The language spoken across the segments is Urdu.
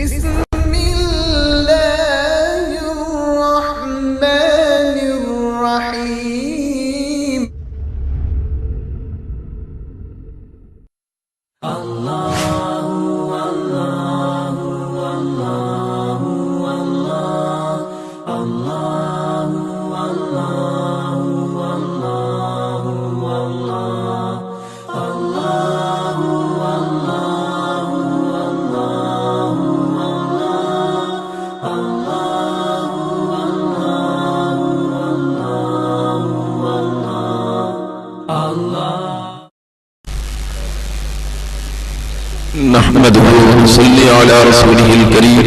بسم الله الرحمن الرحيم. نحمده ونصلي على رسوله الكريم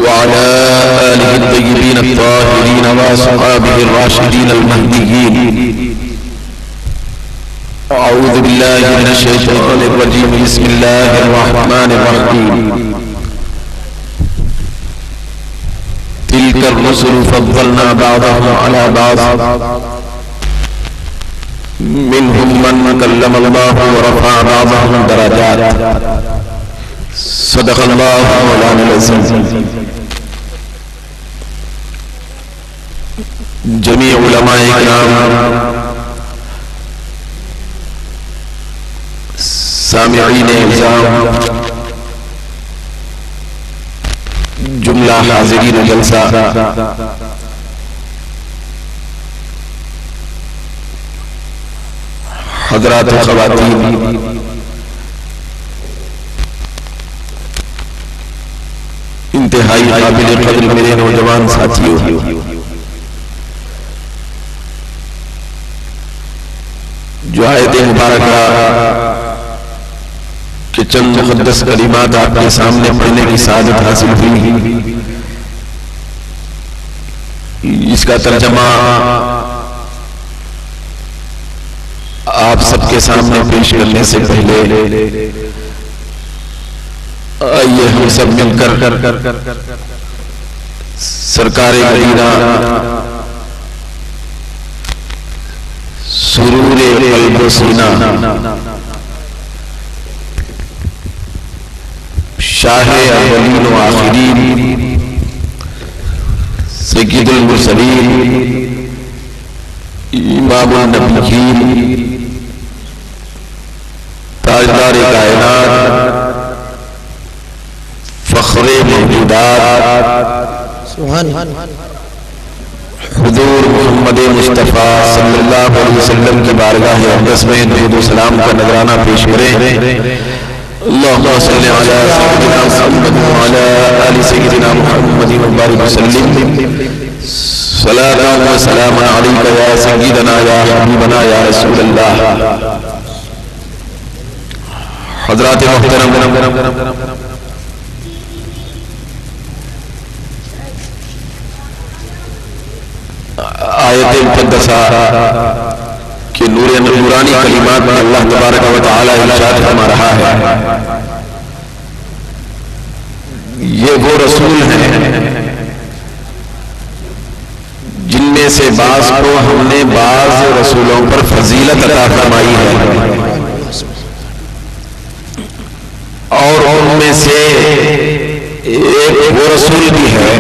وعلى آله الطيبين الطاهرين وأصحابه الراشدين المهديين. أعوذ بالله من الشيطان الرجيم. بسم الله الرحمن الرحيم. تلك الرسل فضلنا بعضهم على بعض منهم من كلم الله ورفع بعضهم درجات. صدق الله مولانا العظيم. جميع علماء کرام، سامعین اعظام، جملہ حاضرین جلسہ، حضرات و خواتین، انتہائی قابل قدر میرے نوجوان ساتھیوں، جو آیت مبارکہ کہ چند مقدس کلمات آپ کے سامنے پڑھنے کی سعادت حاصل ہوئی، اس کا ترجمہ آپ سب کے سامنے پیش کرنے سے پہلے آئیے ہم سب مل کر سرکار مدینہ سرور قلب و سینہ شاہ اولین و آخرین سید المرسلین امام النبیین تاجدار کائنات فخر موجودات حضور محمد مصطفیٰ صلی اللہ علیہ وسلم کی بارگاہ اقدس میں درود و سلام کا نذرانہ پیش کریں. اللہم صلی علی سیدنا محمد وعلی آل سیدنا محمد وبارک وسلم. صلاۃ و سلام علیک یا سیدنا یا حبیبنا یا رسول اللہ. حضرات محترم، آیت مقدسہ کے نورانی کلمات میں اللہ تبارک و تعالی ارشاد فرما رہا ہے، یہ وہ رسول ہیں جن میں سے بعض کو ہم نے بعض رسولوں پر فضیلت عطا فرمائی ہے، اور ان میں سے ایک وہ رسول بھی ہے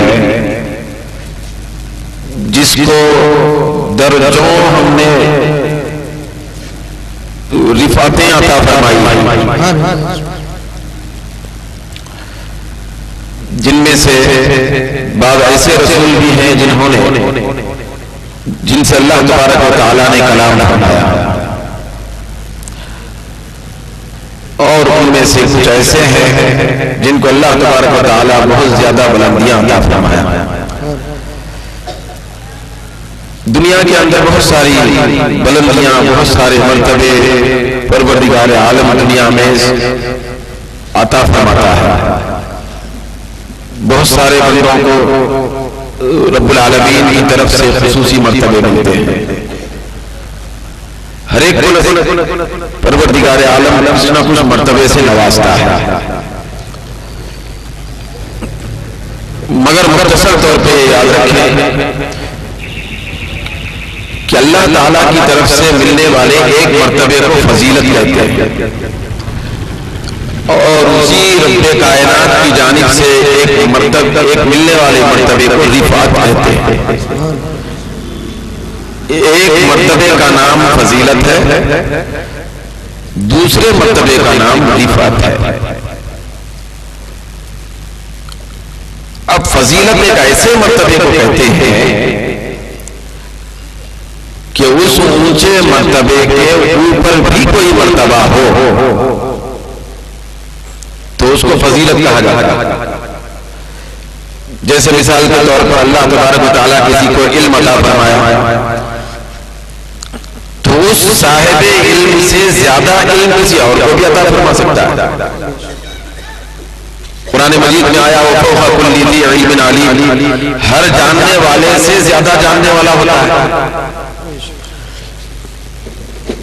جس کو درجوں ہم نے رفعتیں عطا فرمائی، جن میں سے بعض ایسے رسول بھی ہیں جن سے اللہ تبارک و تعالیٰ نے کلام فرمایا، اور ان میں سے کچھ ایسے ہیں جن کو اللہ تبارک و تعالیٰ بہت زیادہ بلندیاں عطا فرمایا. دنیا کے اندر بہت ساری بلندیاں، بہت سارے مرتبے پروردگار عالم دنیا میں عطا فرماتا ہے. بہت سارے بندوں کو رب العالمین کی طرف سے خصوصی مرتبے ملتے ہیں. ہر ایک کو پروردگار عالم کچھ نہ کچھ مرتبے سے نوازتا ہے، مگر مختصر طور پہ یاد رکھیں کہ اللہ تعالیٰ کی طرف سے ملنے والے ایک مرتبے کو فضیلت کہتے ہیں، اور اسی رب کائنات کی جانب سے ایک ملنے والے مرتبے کو رفعت کہتے ہیں. ایک مرتبے کا نام فضیلت ہے، دوسرے مرتبے کا نام رفعت ہے. اب فضیلت ایک ایسے مرتبے کو کہتے ہیں کہ اس اونچے مرتبے کے اوپر بھی کوئی مرتبہ ہو تو اس کو فضیلت کہا جاتا ہے. جیسے مثال کے طور پر اللہ تبارک و تعالیٰ کسی کو علم عطا فرمایا تو اس صاحب علم سے زیادہ علم کسی اور کو بھی عطا فرما سکتا ہے. قرآن مجید میں آیا وَفَوْقَ كُلِّ ذِي عِلْمٍ عَلِيمٍ، ہر جاننے والے سے زیادہ جاننے والا ہوتا ہے.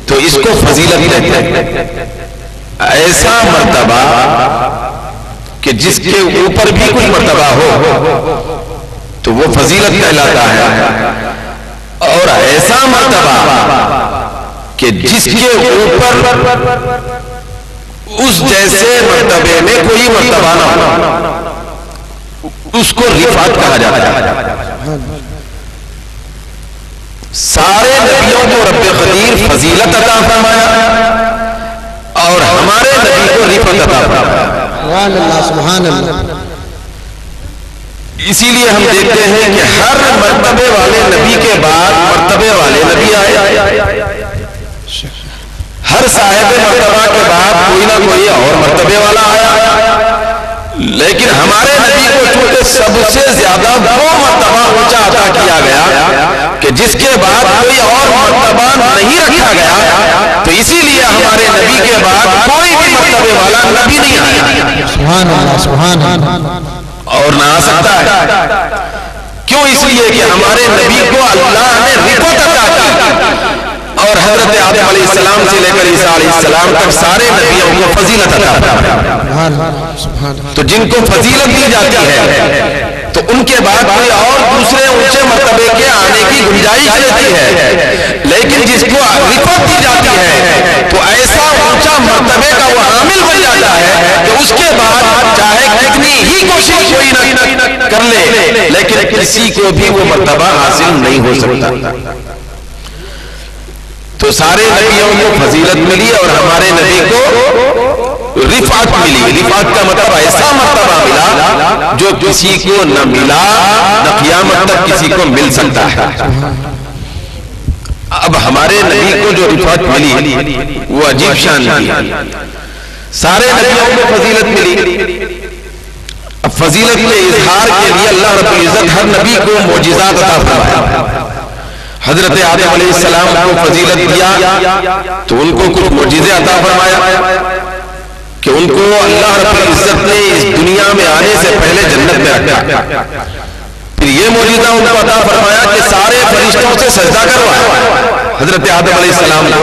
تو اس کو فضیلت کہتے ہیں. ایسا مرتبہ کہ جس کے اوپر بھی کوئی مرتبہ ہو تو وہ فضیلت کہلاتا ہے، اور ایسا مرتبہ کہ جس کے اوپر اس جیسے مرتبے میں کوئی مرتبہ نہ ہو اس کو رفعت کہا جاتا ہے. سارے نبیوں کو رب قدیر فضیلت عطا فرمایا اور ہمارے نبی کو رفعت عطا فرمایا. سبحان اللہ سبحان اللہ. اسی لیے ہم دیکھتے ہیں کہ ہر مرتبے والے نبی کے بعد مرتبے والے نبی آئے، ہر صاحب مرتبہ کے بعد کوئی نہ کوئی اور مرتبے والا آیا. لیکن ہمارے نبی کو چونکہ سب سے زیادہ وہ مرتبہ اونچا عطا کیا گیا کہ جس کے بعد کوئی اور مرتبہ نہیں رکھا گیا، تو اسی لیے ہمارے نبی کے بعد کوئی بھی مرتبے والا نبی نہیں آیا. سبحان اللہ سبحان اللہ. اور نہ آ سکتا ہے. کیوں؟ اس لیے کہ ہمارے نبی کو اللہ نے رفعت عطا کی، اور حضرت آدم علیہ السلام سے لے کر عیسیٰ علیہ السلام تک سارے نبیوں کو فضیلت عطا فرمائی. تو جن کو فضیلت دی جاتی ہے تو ان کے بعد کوئی اور دوسرے اونچے مرتبے کے آنے کی گنجائش رہتی ہے. لیکن جس کو رفعت دی جاتی ہے تو ایسا اونچا مرتبے کا وہ حامل بن جاتا ہے کہ اس کے بعد چاہے کتنی ہی کوشش کوئی نہ کر لے لیکن کسی کو بھی وہ مرتبہ حاصل نہیں ہو سکتا. تو سارے نبیوں کو فضیلت ملی اور ہمارے نبی کو رفعت ملی. رفعت کا مطلب ایسا مرتبہ ملا جو کسی کو نہ ملا نہ قیامت تک کسی کو مل سکتا ہے. اب ہمارے نبی کو جو رفعت ملی وہ عجیب شان کی. سارے نبیوں کو فضیلت ملی. اب فضیلت کے اظہار کے لیے اللہ رب العزت ہر نبی کو معجزات عطا فرمایا. حضرت آدم علیہ السلام کو فضیلت دیا تو ان کو کچھ معجزے عطا فرمایا کہ ان کو اللہ رب العزت نے اس دنیا میں آنے سے پہلے جنت میں رکھا. پھر یہ معجزہ ان کو عطا فرمایا کہ سارے فرشتوں سے سجدہ کروایا حضرت آدم علیہ السلام کو.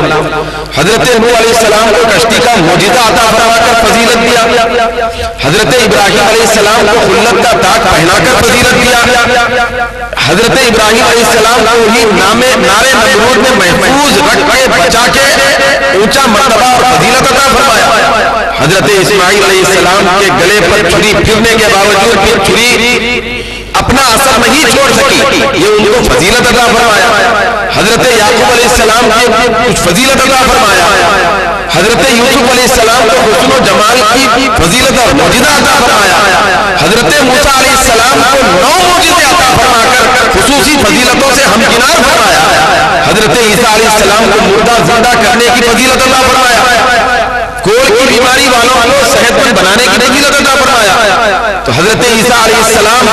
حضرت نوح علیہ السلام کو کشتی کا معجزہ عطا فرما کر فضیلت دیا. حضرت ابراہیم علیہ السلام کو خلت کا تاج پہنا کر فضیلت دیا. حضرت ابراہیم علیہ السلام کو ہی نارے نمرود میں محفوظ رکھ کے بچا کے اونچا مرتبہ اور فضیلت عطا فرمایا. حضرت اسماعیل علیہ السلام کے گلے پر چھری پھرنے کے باوجود بھی چھری اپنا اثر نہیں چھوڑ سکی، یہ ان کو فضیلت عطا فرمایا. حضرت یعقوب علیہ السلام کو کچھ فضیلت عطا فرمایا. حضرت یوسف علیہ السلام کو حسن و جمال کی فضیلت اور معجزہ عطا فرمایا. حضرت موسیٰ علیہ السلام کو 9 معجزے عطا فرما کر خصوصی فضیلتوں سے ہمکنار فرمایا. حضرت عیسیٰ علیہ السلام کو مردہ زندہ کرنے کی فضیلت عطا فرمایا. کوڑ کی بیماری والوں کو صحت مند بنانے کی فضیلت عطا فرمایا. تو حضرت عیسیٰ علیہ السلام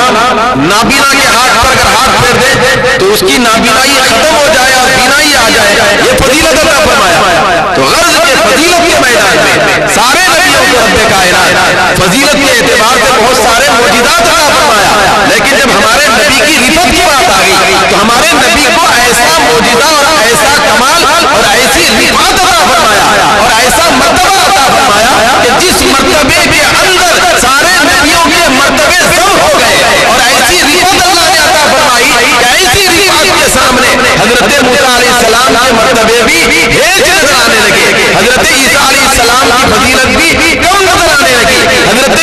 نابینا کے ہاتھ پر اگر ہاتھ پھیر دے تو اس کی نابینائی ختم ہو جائے اور بینائی آ جائے، یہ فضیلت عطا فرمایا. تو غرض کے فضیلت کے میدان میں سارے نبیوں کو رب کائنات فضیلت کے اعتبار سے بہت سارے معجزات عطا فرمایا. لیکن جب ہمارے نبی کی رفعت کی بات آ گئی تو ہمارے نبی کو ایسا معجزہ اور ایسا کمال اور ایسی رفعت عطا فرمایا اور ایسا مرتبہ عطا فرمایا کہ جس مرتبے کے اندر سارے نبیوں کے مرتبے سم ہو گئے. اور ایسی رفعت اللہ نے عطا فرمائی کہ ایسی رفعت کے سامنے حضرت موسیٰ علیہ السلام کے مرتبے بھی ہیچ نظر آنے لگے. حضرت عیسیٰ علیہ السلام کی فضیلت بھی کم نظر آنے لگی. حضرت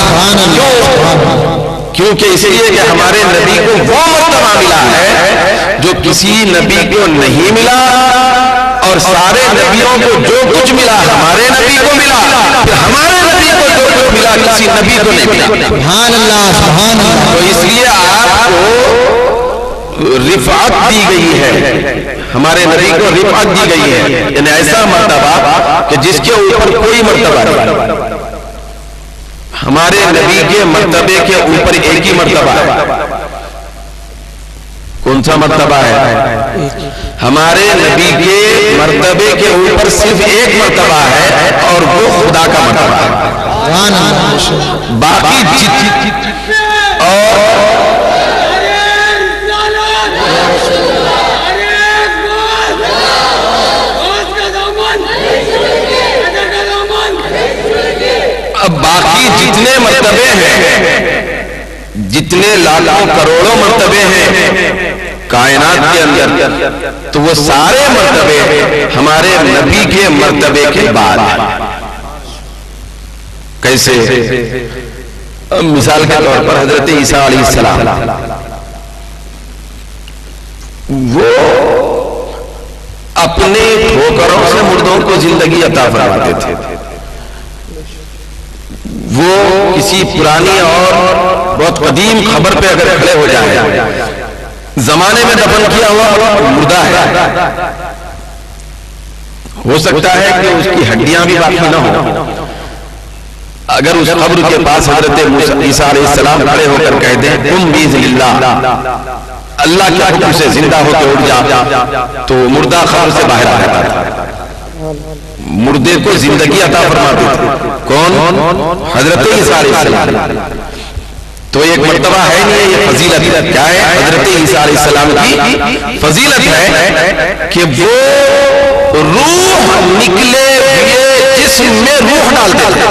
سبحان اللہ کیونکہ اس لیے کہ ہمارے نبی کو وہ مرتبہ ملا ہے جو کسی نبی کو نہیں ملا، اور سارے نبیوں کو جو کچھ ملا ہمارے نبی کو ملا، پھر ہمارے نبی کو جو کچھ ملا کسی نبی کو نہیں ملا۔ سبحان اللہ سبحان اللہ۔ تو اس لیے آپ کو رفعت دی گئی ہے، ہمارے نبی کو رفعت دی گئی ہے، یعنی ایسا مرتبہ کہ جس کے اوپر کوئی مرتبہ نہیں۔ ہمارے نبی کے مرتبے کے اوپر ایک ہی مرتبہ ہے۔ کون سا مرتبہ ہے؟ ہمارے نبی کے مرتبے کے اوپر صرف ایک مرتبہ ہے، اور وہ خدا کا مرتبہ ہے۔ باقی اور اب باقی جتنے مرتبے ہیں، جتنے لاکھوں کروڑوں مرتبے ہیں کائنات کے اندر، تو وہ سارے مرتبے ہمارے نبی کے مرتبے کے بعد ہیں۔ کیسے؟ مثال کے طور پر حضرت عیسیٰ علیہ السلام، وہ اپنے ٹھوکروں سے مردوں کو زندگی عطا فرماتے تھے۔ وہ کسی پرانی اور بہت قدیم خبر پہ اگر کھڑے ہو جائے، زمانے میں دفن کیا ہوا مردہ ہے، ہو سکتا ہے کہ اس کی ہڈیاں بھی باقی نہ ہوں، اگر اس قبر کے پاس حضرت عیسیٰ علیہ السلام کھڑے ہو کر کہہ دیں قم بإذن اللہ، اللہ کے حکم سے زندہ ہو کے اٹھ جا، تو مردہ قبر سے باہر آ جاتا تھا، مردے کو زندگی عطا فرماتے تھے۔ کون؟ حضرت عیسیٰ علیہ السلام۔ تو ایک مرتبہ ہے نہیں، یہ فضیلت ہے۔ کیا ہے؟ حضرت عیسیٰ علیہ السلام کی فضیلت ہے کہ وہ روح نکلے ہوئے جسم میں روح ڈالتے تھے۔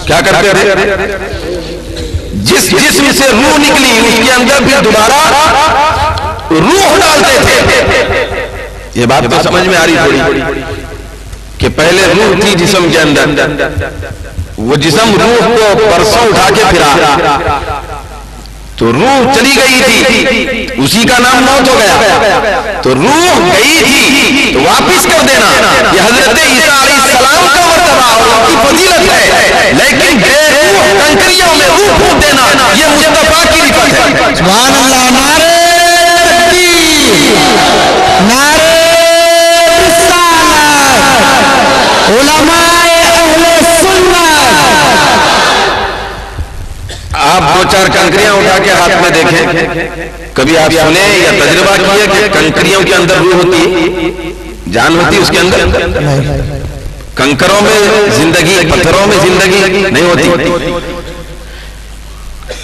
کیا کرتے تھے؟ جس جسم سے روح نکلی اس کے اندر پھر دوبارہ روح ڈالتے تھے۔ یہ بات تو سمجھ میں آ رہی تھوڑی کہ پہلے روح تھی جسم کے اندر، وہ جسم روح کو پرسوں اٹھا کے پھرا، تو روح چلی گئی تھی، اسی کا نام موت ہو گیا، تو روح گئی تھی تو واپس کر دینا، یہ حضرت عیسیٰ علیہ السلام کا مرتبہ اور کی فضیلت ہے۔ لیکن بے روح کنکریوں میں روح پھونک دینا یہ مصطفیٰ کی رفعت ہے۔ سبحان اللہ، نعرہ تکبیر، نعرہ علماء اہل سنت۔ آپ دو چار کنکریاں اٹھا کے ہاتھ میں دیکھیں، کبھی آپ سنیں یا تجربہ کیے کہ کنکریوں کے اندر روح ہوتی ہے، جان ہوتی ہے اس کے اندر؟ کنکروں میں زندگی، پتھروں میں زندگی نہیں ہوتی۔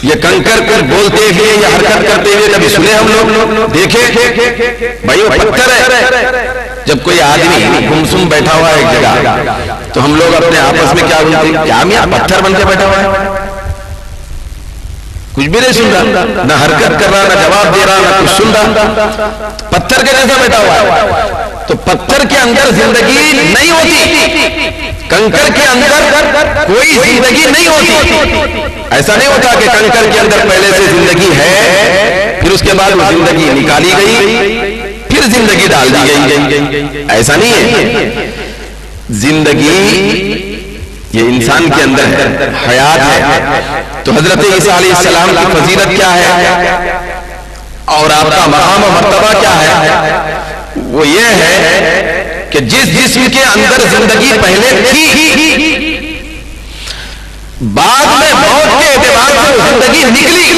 یہ کنکر کر بولتے ہوئے یا حرکت کرتے ہوئے کبھی سنے ہم لوگ؟ دیکھیں بھائی وہ پتھر ہے۔ جب کوئی آدمی گمسم بیٹھا ہوا ہے ایک جگہ، تو ہم لوگ اپنے آپس میں کیا بولتے ہیں؟ کیا میاں پتھر بن کے بیٹھا ہوا ہے، کچھ بھی نہیں سن رہا، نہ حرکت کر رہا، نہ جواب دے رہا، نہ کچھ سن رہا، پتھر کے جیسا بیٹھا ہوا ہے۔ تو پتھر کے اندر زندگی نہیں ہوتی، کنکر کے اندر کوئی زندگی نہیں ہوتی۔ ایسا نہیں ہوتا کہ کنکر کے اندر پہلے سے زندگی ہے، پھر اس کے بعد وہ زندگی نکالی گئی، پھر زندگی ڈال دی گئی، ایسا نہیں ہے۔ زندگی یہ انسان کے اندر ہے، حیات ہے۔ تو حضرت عیسیٰ علیہ السلام کی فضیلت کیا ہے اور آپ کا مقام و مرتبہ کیا ہے؟ وہ یہ ہے کہ جس جسم کے اندر زندگی پہلے تھی، بعد میں موت کے اعتبار سے زندگی نکلی،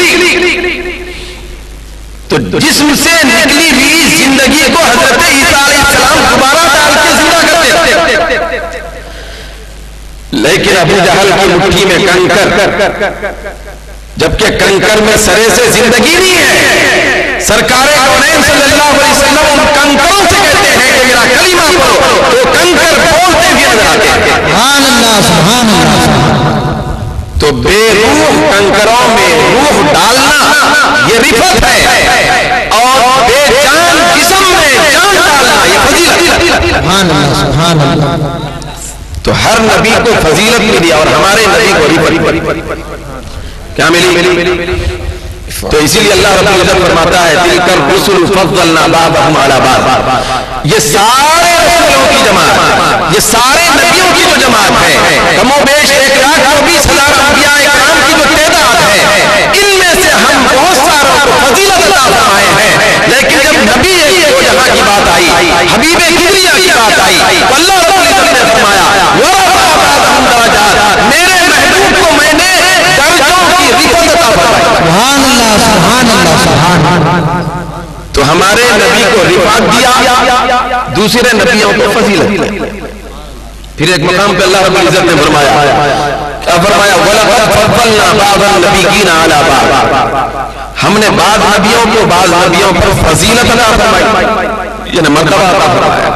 تو جسم سے نکلی ہوئی زندگی کو حضرت عیسیٰ علیہ السلام دوبارہ ڈال کے زندہ کرتے۔ لیکن ابو جہل کی مٹھی میں کنکر، جبکہ کنکر میں سرے سے زندگی نہیں ہے۔ سرکار کونین صلی اللہ علیہ وسلم ان کنکروں سے کہتے ہیں کہ میرا کلمہ پڑھو، تو کنکر بولتے ہوئے نظر آتے ہیں۔ سبحان اللہ سبحان اللہ۔ تو بے روح کنکروں میں روح ڈالنا یہ رفعت ہے، اور بے جان جسم میں جان ڈالنا یہ فضیلت ہے۔ سبحان اللہ سبحان اللہ۔ تو ہر نبی کو فضیلت ملی اور ہمارے نبی کو رفعت کیا ملی؟ تو اسی لیے اللہ رب العزت فرماتا ہے تلک الرسل فضلنا بعضهم علی بعض، یہ سارے رسولوں کی جماعت، یہ سارے نبیوں کی جو جماعت ہے، کم و بیش 1,24,000 انبیاء کرام کی جو تعداد ہے، ان میں سے ہم بہت ساروں کو فضیلت عطا فرمائے ہیں، لیکن جب نبی ایک یہاں کی بات آئی، حبیب کبریا کی بات آئی، تو اللہ رب العزت نے فرمایا وَرَفَعَ بَعْضَهُمْ دَرَجَاتٍ، میرے محبوب کو میں نے درجوں کی رفعت عطا فرمائی۔ سبحان اللہ سبحان اللہ سبحان اللہ۔ تو ہمارے نبی کو رفعت دیا، دوسرے نبیوں کو فضیلت دی۔ پھر ایک مقام پہ اللہ رب العزت نے فرمایا کیا فرمایا وَلَقَدْ فَضَّلْنَا بَعْضَ النَّبِيِّينَ عَلَى بَعْضٍ، ہم نے بعض نبیوں کو بعض نبیوں پر فضیلت عطا فرمائی، یعنی مرتبہ عطا فرمایا۔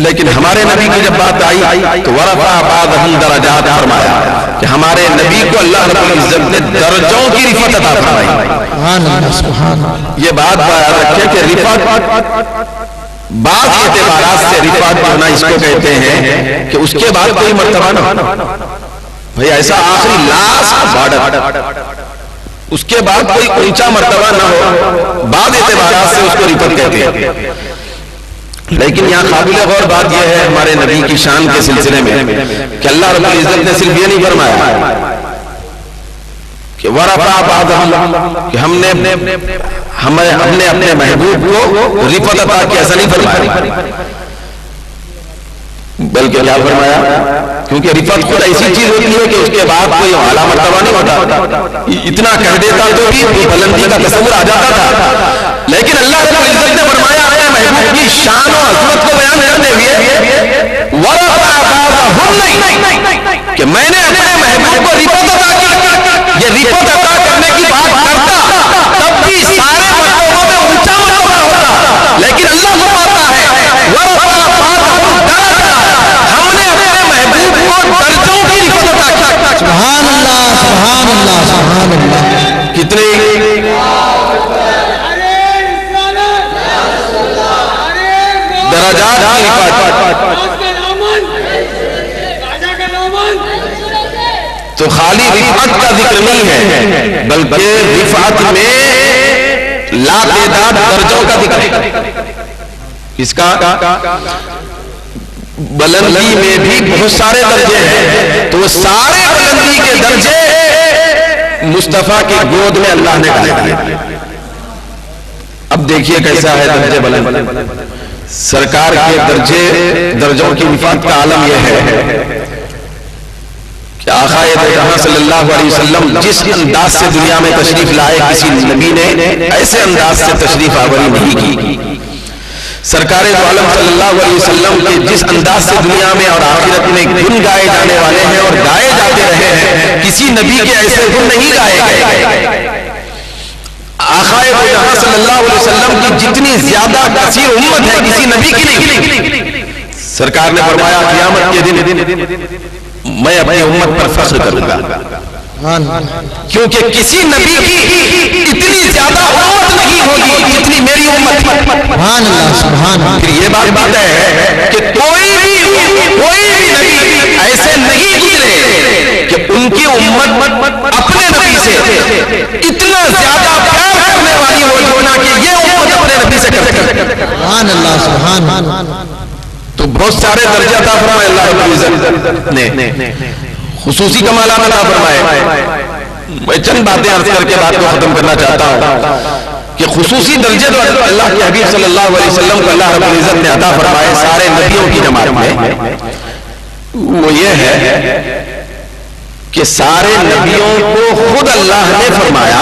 لیکن ہمارے نبی کی جب بات آئی تو وَرَفَعَ بَعْضَهُمْ دَرَجَاتٍ فرمایا کہ ہمارے نبی کو اللہ رب العزت نے درجوں کی رفعت عطا فرمائی۔ سبحان اللہ سبحان اللہ۔ یہ بات یاد رکھیں کہ رفعت بعض اعتبارات سے رفعت ہونا اس کو کہتے ہیں کہ اس کے بعد کوئی مرتبہ نہ ہو، بھئی ایسا آخری لاسٹ بارڈر، اس کے بعد کوئی اونچا مرتبہ نہ ہو، بعض اعتبارات سے اس کو رفعت کہتے ہیں۔ لیکن یہاں قابل غور بات یہ ہے ہمارے نبی کی شان کے سلسلے میں کہ اللہ رب العزت نے صرف یہ نہیں فرمایا کہ وَرَفَعَ بَعْضَهُمْ کہ ہم نے اپنے محبوب کو رفعت عطا کی، ایسا نہیں فرمایا، بلکہ کیا فرمایا کیونکہ رفعت خود ایسی چیز ہوتی ہے کہ اس کے بعد کوئی اعلیٰ مرتبہ نہیں ہوتا، اتنا کہہ دیتا تو بھی بلندی کا تصور آ جاتا تھا، لیکن اللہ رب العزت نے فرمایا اپنے محبوب کی شان و عظمت کو بیان کرتے ہوئے وَرَفَعَ بَعْضَهُمْ کہ میں نے اپنے محبوب کو رفعت عطا کی، یہ رفعت عطا کرنے کی بات کرتا تب بھی سارے مرتبوں میں اونچا مرتبہ ہوتا، لیکن اللہ فرماتا ہے وَرَفَعَ بَعْضَهُمْ دَرَجَاتٍ، ہم نے اپنے محبوب کو درجوں کی رفعت عطا کی۔ سبحان اللہ سبحان اللہ سبحان اللہ۔ کتنے درجات کی رفعت، تو خالی رفعت کا ذکر نہیں ہے بلکہ رفعت میں لاتعداد درجوں کا ذکر ہے۔ اس کا بلندی میں بھی بہت سارے درجے ہیں، تو وہ سارے بلندی کے درجے مصطفیٰ کی گود میں اللہ نے ڈال دیے۔ اب دیکھیے کیسا ہے درجے بلند، سرکار کے درجوں کی رفعت کا عالم یہ ہے کہ آقا جہاں صلی اللہ علیہ وسلم جس انداز سے دنیا میں تشریف لائے کسی نبی نے ایسے انداز سے تشریف آوری نہیں کی۔ سرکار دو عالم صلی اللہ علیہ وسلم کے جس انداز سے دنیا میں اور آخرت میں گن گائے جانے والے ہیں اور گائے جاتے رہے ہیں، کسی نبی کے ایسے گن نہیں گائے گئے۔ آقا جہاں صلی اللہ علیہ وسلم کی جتنی زیادہ کثیر امت ہے کسی نبی کی نہیں۔ سرکار نے فرمایا قیامت کے دن میں اپنی امت پر فخر کروں گا، کیونکہ کسی نبی کی اتنی زیادہ امت نہیں ہوگی جتنی میری امت۔ سبحان اللہ سبحان اللہ۔ پھر یہ بات ہے کہ کوئی بھی نبی ایسے نہیں گزرے کہ ان کی امت اپنے نبی سے اتنا زیادہ پیار کرنے والی ہو نا کہ یہ امت اپنے نبی سے کرتے۔ سبحان اللہ سبحان اللہ۔ تو بہت سارے درجے عطا فرمائے اللہ رب العزت نے، خصوصی کمالات عطا فرمائے۔ میں چند باتیں عرض کر کے بات کو ختم کرنا چاہتا ہوں کہ خصوصی درجے تو اللہ کے حبیب صلی اللہ علیہ وسلم کو اللہ رب العزت نے عطا فرمائے سارے نبیوں کی جماعت میں، وہ یہ ہے کہ سارے نبیوں کو خود اللہ نے فرمایا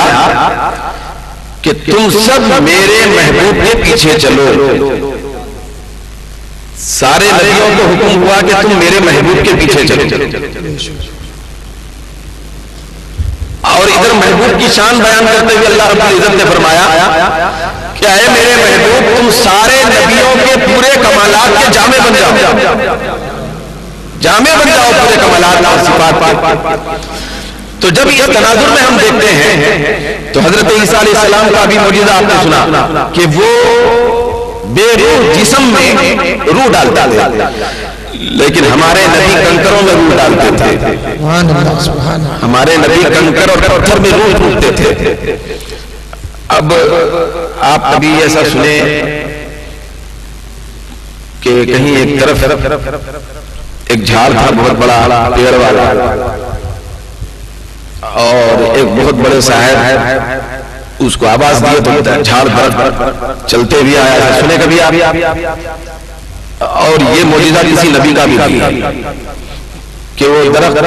کہ تم سب میرے محبوب کے پیچھے چلو۔ سارے نبیوں کو حکم ہوا کہ تم میرے محبوب کے پیچھے چلو، اور ادھر محبوب کی شان بیان کرتے ہوئے اللہ رب العزت نے فرمایا کہ اے میرے محبوب تم سارے نبیوں کے پورے کمالات کے جامع بن جاؤ، جامع بن جاؤ پورے کمالات اور صفات۔ تو جب یہ تناظر میں ہم دیکھتے ہیں تو حضرت عیسیٰ علیہ السلام کا بھی معجزہ آپ نے سنا کہ وہ بے روح جسم میں روح ڈالتا ہے، لیکن ہمارے نبی کنکروں میں روح ڈالتے تھے. سبحان اللہ سبحان اللہ. ہمارے نبی کنکر اور پتھر میں روح پھونکتے تھے. اب آپ کبھی ایسا سنیں کہ کہیں ایک طرف ایک جھاڑ تھا بہت بڑا پیڑ والا اور ایک بہت بڑے صاحب اس کو آواز دیے تو جھاڑ درخت چلتے بھی آیا, سنے کبھی آپ؟ اور یہ معجزہ کسی نبی کا بھی ہے کہ وہ درخت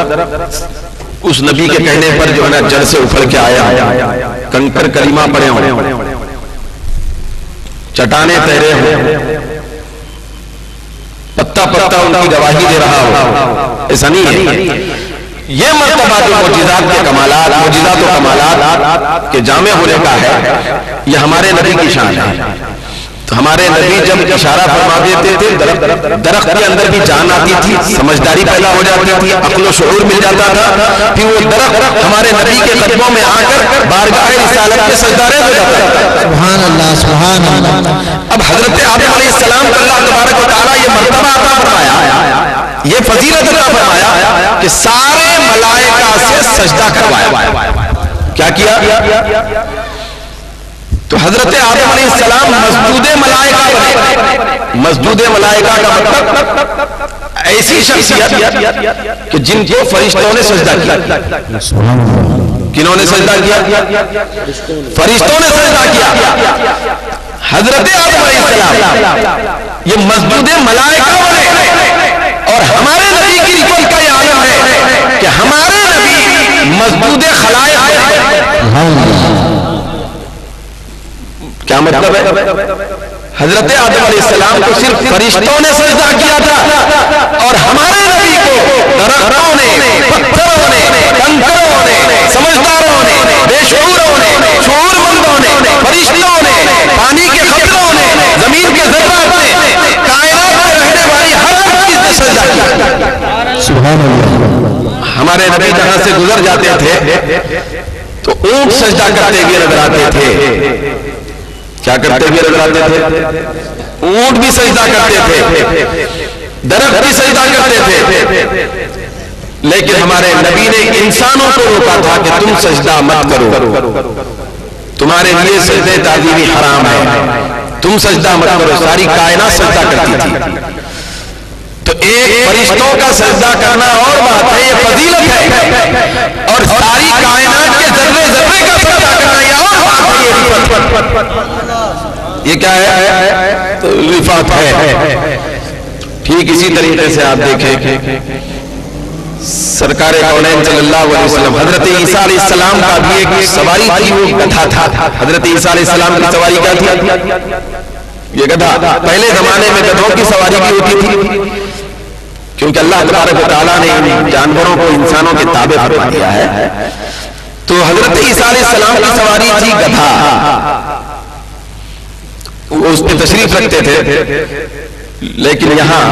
اس نبی کے کہنے پر جو ہے نا جڑ سے اکھڑ کے آیا, کنکر کلمہ پڑے ہوں, چٹانیں تیرے ہوں, پتا پتا ان کی گواہی دے رہا ہو. ایسا نہیں ہے. یہ مرتبہ جو معجزات کے کمالات, معجزات و کمالات کے جامع ہونے کا ہے, یہ ہمارے نبی کی شان ہے. تو ہمارے نبی جب اشارہ فرما دیتے تھے درخت کے اندر بھی جان آتی تھی, سمجھداری پیدا ہو جاتی تھی, عقل و شعور مل جاتا تھا, پھر وہ درخت ہمارے نبی کے قدموں میں آ کر بارگاہ رسالت کے سجدارے ہو جاتا تھا. سبحان اللہ سبحان اللہ. اب حضرت آدم علیہ السلام کو اللہ تبارک و تعالیٰ یہ مرتبہ عطا فرمایا, یہ فضیلت عطا فرمایا کہ سارے ملائکہ سے سجدہ کروایا. کیا کیا؟ تو حضرت آدم علیہ السلام مسجود ملائکہ بنے. مسجود ملائکہ کا مطلب ایسی شخصیت کہ جن کو فرشتوں نے سجدہ کیا. کنہوں نے سجدہ کیا؟ فرشتوں نے سجدہ کیا. حضرت آدم علیہ السلام یہ مسجود ملائکہ بنے اور ہمارے نبی کی رکن کا یہ عالم ہے کہ ہمارے نبی مسجود خلائق بنے. کیا مطلب ہے؟ حضرت آدم علیہ السلام کو صرف فرشتوں نے سجدہ کیا تھا اور ہمارے نبی کو درختوں نے, پتھروں نے, کنکروں نے, سمجھداروں نے, بے شعوروں نے, شعور مندوں نے, فرشتوں نے, پانی کے قطروں نے, زمین کے ذرات نے, کائنات میں رہنے والی ہر چیز نے سجدہ کیا. سبحان اللہ. ہمارے نبی جہاں سے گزر جاتے تھے تو اونٹ سجدہ کرتے ہوئے نظر آتے تھے. کیا کرتے ہوئے نظر آتے تھے؟ اونٹ بھی سجدہ کرتے تھے, درخت بھی سجدہ کرتے تھے. لیکن ہمارے نبی نے انسانوں کو روکا تھا کہ تم سجدہ مت کرو, تمہارے لیے سجدہ تعظیمی حرام ہے, تم سجدہ مت کرو. ساری کائنات سجدہ کرتی تھی. تو ایک فرشتوں کا سجدہ کرنا اور بات ہے, یہ فضیلت ہے, اور ساری کائنات کے ذرے ذرے کا سجدہ کرنا یہ اور بات ہے. یہ کیا ہے؟ تو رفعت ہے. ٹھیک اسی طریقے سے آپ دیکھیں سرکار کونین صلی اللہ علیہ وسلم, حضرت عیسیٰ علیہ السلام کا بھی ایک سواری تھی, وہ گدھا تھا. حضرت عیسیٰ علیہ السلام کی سواری کیا تھی؟ یہ گدھا. پہلے زمانے میں گدھوں کی سواری بھی ہوتی تھی کیونکہ اللہ تبارک و تعالیٰ نے جانوروں کو انسانوں کے تابع فرما دیا ہے. تو حضرت عیسیٰ علیہ السلام کی سواری تھی گدھا, وہ اس پہ تشریف رکھتے تھے. لیکن یہاں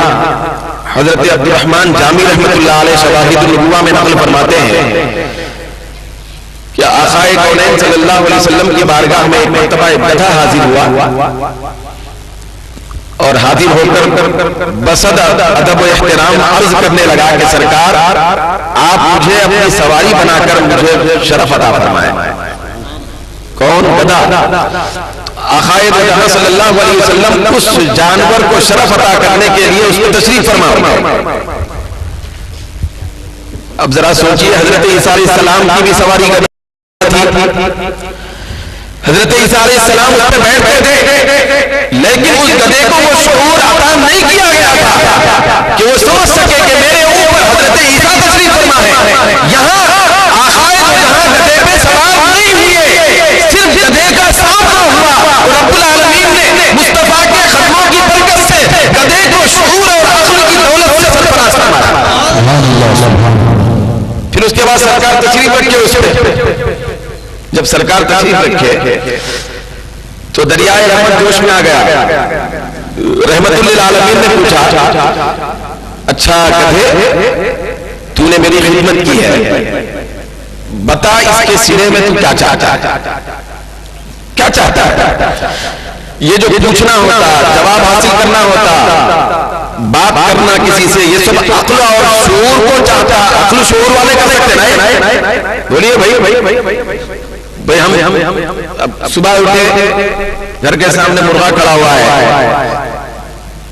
حضرت عبد الرحمن جامی رحمۃ اللہ علیہ شواہد النبوہ میں نقل فرماتے ہیں کہ آقا کونین صلی اللہ علیہ وسلم کی بارگاہ میں ایک مرتبہ ایک گدھا حاضر ہوا اور حاضر ہو کر بصد ادب و احترام عرض کرنے لگا کہ سرکار آپ مجھے اپنی سواری بنا کر مجھے شرف عطا فرمائیں. کون؟ گدھا. آقا جہاں صلی اللہ علیہ وسلم اس جانور کو شرف عطا کرنے کے لیے اس کو تشریف فرما. اب ذرا سوچئے, حضرت عیسیٰ علیہ السلام کی بھی سواری تھی, حضرت عیسیٰ علیہ السلام اس پہ بیٹھتے تھے, لیکن اس گدھے کو وہ شعور عطا نہیں کیا گیا تھا کہ وہ سمجھ سکے کہ میرے اوپر حضرت عیسیٰ تشریف فرما ہے. یہاں آقا جہاں گدھے پہ سوار نہیں ہوئے, صرف گدھے کا سامنا ہوا, رب العالمین نے مصطفیٰ کے خدموں کی برکت سے گدھے کو شعور اور عقل کی دولت سے سرفراز فرمایا. پھر اس کے بعد سرکار تشریف رکھے اس پہ. جب سرکار تشریف رکھے تو دریائے رحمت جوش میں آ گیا. رحمت للعالمین نے پوچھا, اچھا گدھے تو نے میری خدمت کی ہے, بتا اس کے سینے میں تو کیا چاہتا ہے, کیا چاہتا ہے؟ یہ جو پوچھنا ہوتا, جواب حاصل کرنا ہوتا, بات کرنا کسی سے، یہ سب عقل اور شعور کو چاہتا ہے. عقل شعور والے کر سکتے ہیں. بولیے بھائی ہم صبح اٹھے، گھر کے سامنے مرغا کھڑا ہوا ہے،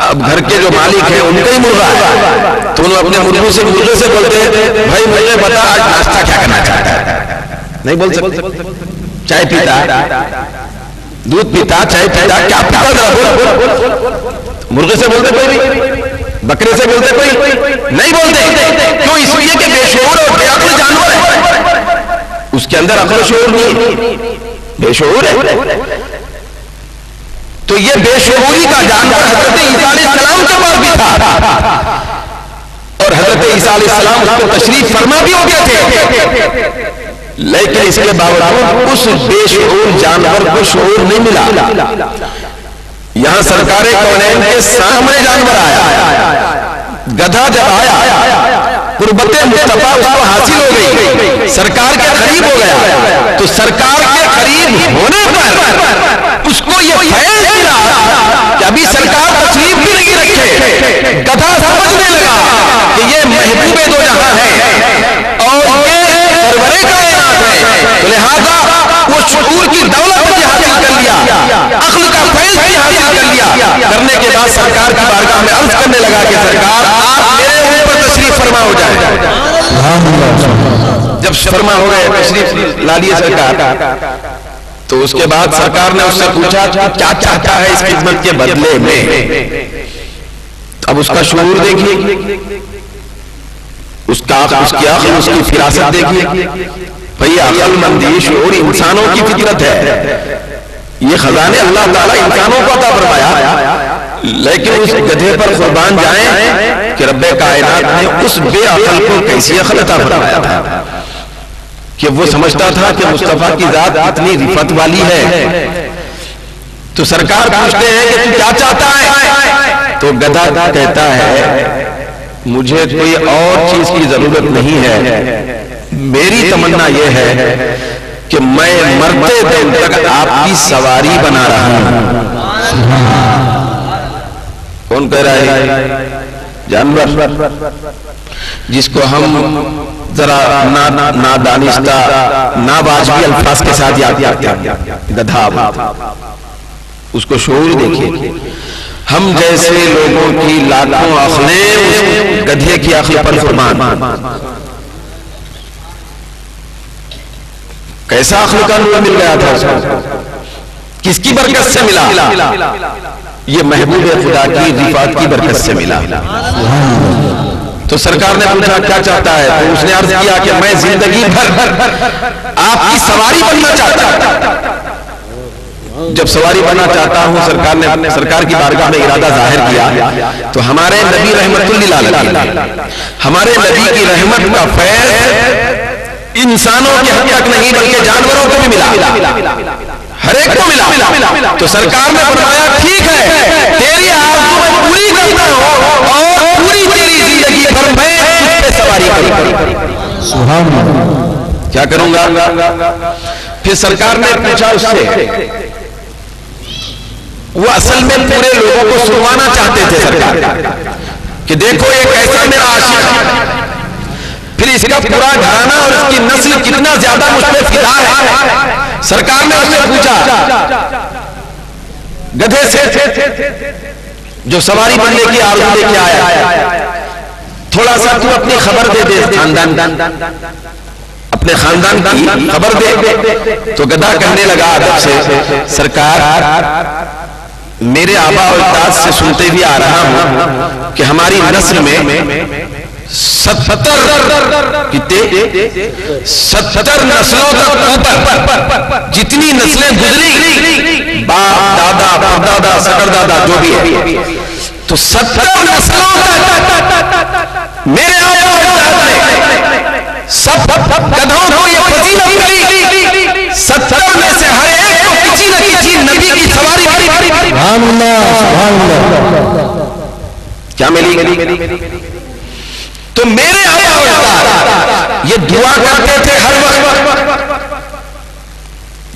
اب گھر کے جو مالک ہیں ان کا ہی مرغا ہے، تو انہوں اپنے مرغے سے بولتے ہیں بھائی مجھے بتا آج ناشتہ کیا کرنا چاہتا ہے. نہیں بول سکتے. چائے پیتا، دودھ پیتا، چائے پیتا، کیا پیتا؟ مرغے سے بولتے کوئی نہیں، بکرے سے بولتے کوئی نہیں بولتے. کیوں؟ اس لیے کہ بے شعور اور بے عقل جانور ہے، اس کے اندر عقل شعور نہیں، بے شعور ہے. تو یہ بے شعوری کا جانور حضرت عیسیٰ علیہ السلام کے پاس بھی تھا، اور حضرت عیسیٰ علیہ السلام اس کو تشریف فرما بھی ہو گئے تھے، لیکن اس کے باوجود اس بے شعور جانور کو شعور نہیں ملا. یہاں سرکار کونین کے سامنے جانور آیا، گدھا جب آیا قربت مصطفیٰ اس کو حاصل ہو گئی، سرکار کے قریب ہو گیا، تو سرکار کے قریب ہونے پر اس کو یہ فیض ملا کہ ابھی سرکار تشریف بھی نہیں رکھے، گدھا سمجھنے لگا کہ یہ محبوب دو جہاں ہے اور یہ سرورے کائنات ہے، تو لہذا وہ شعور کی دولت بھی حاصل کر لیا، عقل کا فیض بھی حاصل کر لیا. کرنے کے بعد سرکار کی بارگاہ میں عرض کرنے لگا کہ سرکار آپ میرے اوپر تشریف فرما ہو جائے. جب فرما ہو گئے، تشریف لا لیے سرکار، تو اس کے بعد سرکار نے اس سے پوچھا کیا چاہتا ہے اس خدمت کے بدلے میں. اب اس کا شعور دیکھیے، اس کی عقل، اس کی فراست دیکھیے. بھئی عقل مندی شعور انسانوں کی فطرت ہے، یہ خزانے اللہ تعالیٰ انسانوں کو عطا فرمایا، لیکن اس گدھے پر قربان جائیں کہ رب کائنات نے اس بے عقل کو کیسی عقل عطا فرمایا تھا کہ وہ سمجھتا تھا کہ مصطفیٰ کی ذات اتنی رفت والی ہے. تو سرکار پوچھتے ہیں کہ تو کیا چاہتا ہے؟ تو گدھا کہتا ہے مجھے کوئی اور چیز کی ضرورت نہیں ہے، میری تمنا یہ ہے کہ میں مرتے دم تک آپ کی سواری بنا رہا ہوں. کون کہہ رہا ہے؟ جانور، جس کو ہم ذرا نادانستہ ناواجبی الفاظ کے ساتھ یاد کرتے ہیں، گدھا. اس کو شعور دیکھیے. ہم جیسے لوگوں کی لاکھوں عقلیں گدھے کی عقل پر قربان. کیسا عقل کا نور مل گیا تھا اس کو، کس کی برکت سے ملا؟ یہ محبوب خدا کی رفات کی برکت سے ملا. تو سرکار نے پوچھا کیا چاہتا ہے؟ تو اس نے عرض کیا کہ میں زندگی بھر آپ کی سواری بننا چاہتا ہوں. جب سواری بننا چاہتا ہوں، سرکار نے سرکار کی بارگاہ میں ارادہ ظاہر کیا، تو ہمارے نبی رحمت للعالمین، ہمارے نبی کی رحمت کا فیض انسانوں کے حد تک نہیں بلکہ جانوروں کو بھی ملا، ہر ایک کو ملا. تو سرکار نے فرمایا ٹھیک ہے، تیری آرزو میں پوری کرتا ہوں اور پوری تیری زندگی بھر میں تجھ پہ سواری کروں. کیا کروں گا؟ پھر سرکار نے پوچھا اس سے، وہ اصل میں پورے لوگوں کو سنوانا چاہتے تھے سرکار کہ دیکھو ایک ایسا میرا عاشق ہے، پھر اس کا پورا گھرانہ اور اس کی نسل کتنا زیادہ مجھ پہ فدا ہے. سرکار نے اس سے پوچھا گدھے سے جو سواری بننے کی آرزو لے کے آیا، تھوڑا سا تو اپنی خبر دے دے، اپنے خاندان کی خبر دے. تو گدھا کہنے لگا ادب سے، سرکار میرے آبا و اجداد سے سنتے بھی آ رہا ہوں کہ ہماری نسل میں 70 نسلوں تک جتنی نسلیں گزری، باپ دادا پردادا سکردادا جو بھی ہے، تو 70 نسلوں تک میرے آبا و اجداد نے سب گدھوں کو یہ فضیلت ملی، 70 میں سے ہر ایک کو کسی نہ کسی نبی کی سواری کیا ملی؟ تو میرے آبا و اجداد یہ دعا کرتے تھے ہر وقت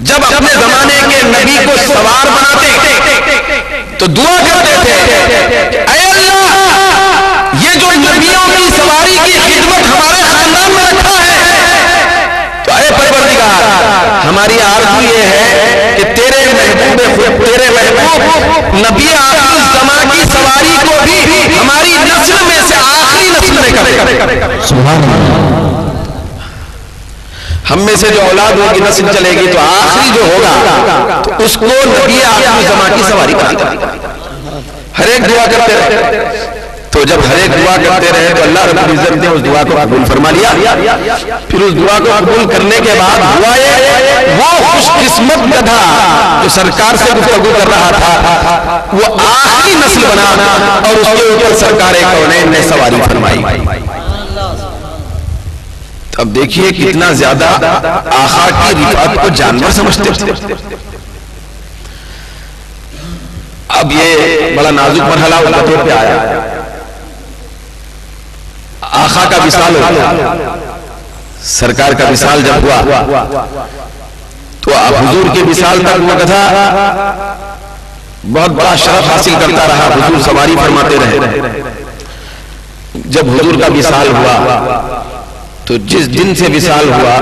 جب اپنے زمانے کے نبی کو سوار بناتے تو دعا کرتے تھے اے اللہ کی خدمت ہمارے خاندان میں رکھا ہے، تو اے پروردگار ہماری آرزو یہ ہے کہ تیرے محبوب نبی آخر الزمان کی سواری کو بھی ہماری نسل میں سے آخری نسل میں کرے. سبحان اللہ. ہم میں سے جو اولاد ہوگی نسل چلے گی تو آخری جو ہوگا تو اس کو نبی آخر الزمان کی سواری کرے. ہر ایک دعا کرتے رہے. تو جب ہر ایک دعا کرتے رہے تو اللہ رب العزت نے اس دعا کو قبول فرما لیا. پھر اس دعا کو قبول کرنے کے بعد دعائے وہ خوش قسمت گدھا جو سرکار سے گفتگو کر رہا تھا وہ آخری نسل بنا اور اس کے اوپر سرکار کونین نے سواری فرمائی. اب دیکھیے کتنا زیادہ آقا کی رفعت کو جانور سمجھتے تھے. اب یہ بڑا نازک مرحلہ اس کے طور پہ آیا. آقا کا وصال ہوا، سرکار کا وصال جب ہوا تو اب حضور کے وصال تک وہ گدھا بہت بڑا شرف حاصل کرتا رہا. حضور سواری فرماتے رہے. جب حضور کا وصال ہوا تو جس دن سے وصال ہوا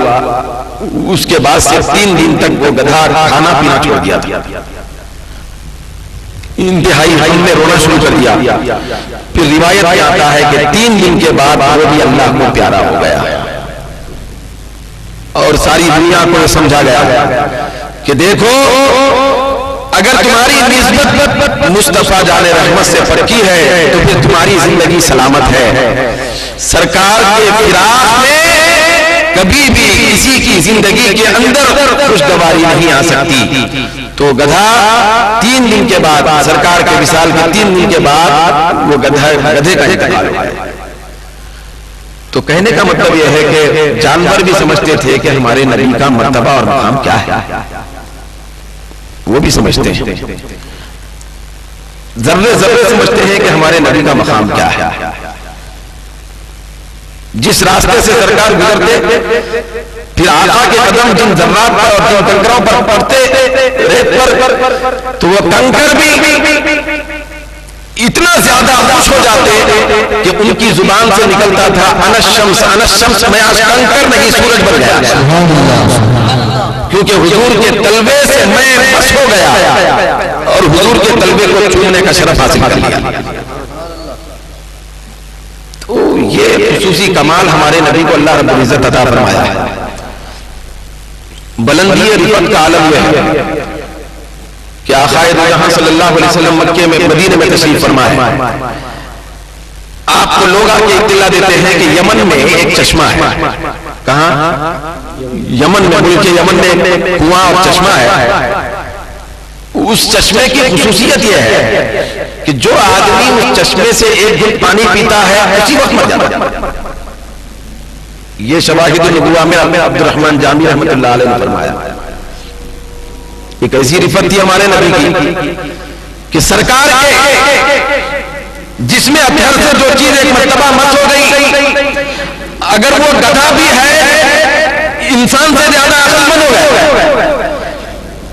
اس کے بعد سے 3 دن تک وہ گدھا کھانا پینا چھوڑ دیا تھا. انتہائی غم میں رونا شروع کر دیا. پھر روایت میں آتا ہے کہ 3 دن کے بعد وہ بھی اللہ کو پیارا ہو گیا اور ساری دنیا کو سمجھا گیا کہ دیکھو اگر تمہاری نسبت مصطفیٰ جان رحمت سے پکی ہے تو پھر تمہاری زندگی سلامت ہے. سرکار کے فراق میں کبھی بھی کسی کی زندگی کے اندر خوشگواری نہیں آ سکتی. تو گدھا 3 دن کے بعد سرکار کے وصال کے 3 دن کے بعد وہ گدھے کا انتقال ہوا. تو کہنے کا مطلب یہ ہے کہ جانور بھی سمجھتے تھے کہ ہمارے نبی کا مرتبہ اور مقام کیا ہے، وہ بھی سمجھتے ہیں. ذرے ذرے سمجھتے ہیں کہ ہمارے نبی کا مقام کیا ہے. جس راستے سے سرکار گزرتے پھر آقا کے قدم جن ذرات پر اور جن کنکروں پر پڑتے ریت پر تو وہ کنکر بھی اتنا زیادہ خوش ہو جاتے کہ ان کی زبان سے نکلتا تھا انس شمس میں آج کنکر نہیں سورج بن گیا، کیونکہ حضور کے طلبے سے میں بس ہو گیا اور حضور کے طلبے کو چومنے کا شرف حاصل کر لیا. تو یہ خصوصی کمال ہمارے نبی کو اللہ رب العزت عطا فرمایا ہے. بلندی رفعت کا عالم یہ ہے کہ آقا جہاں صلی اللہ علیہ وسلم مکے میں مدینے میں تشریف فرما ہے. آپ کو لوگ آ کے اطلاع دیتے ہیں کہ یمن میں ایک چشمہ ہے. کہاں؟ یمن میں، ملک یمن میں ایک کنواں اور چشمہ ہے. اس چشمے کی خصوصیت یہ ہے کہ جو آدمی اس چشمے سے ایک گھٹ پانی پیتا ہے اسی وقت مر جاتا ہے. یہ شواہد النبوہ میں عبد الرحمن جامی رحمۃ اللہ علیہ نے فرمایا. ایک ایسی رفعت تھی ہمارے نبی کی کہ سرکار کے جس میں اطہر سے جو چیز ایک مرتبہ مس ہو گئی اگر وہ گدھا بھی ہے انسان سے زیادہ عقل مند ہو گیا.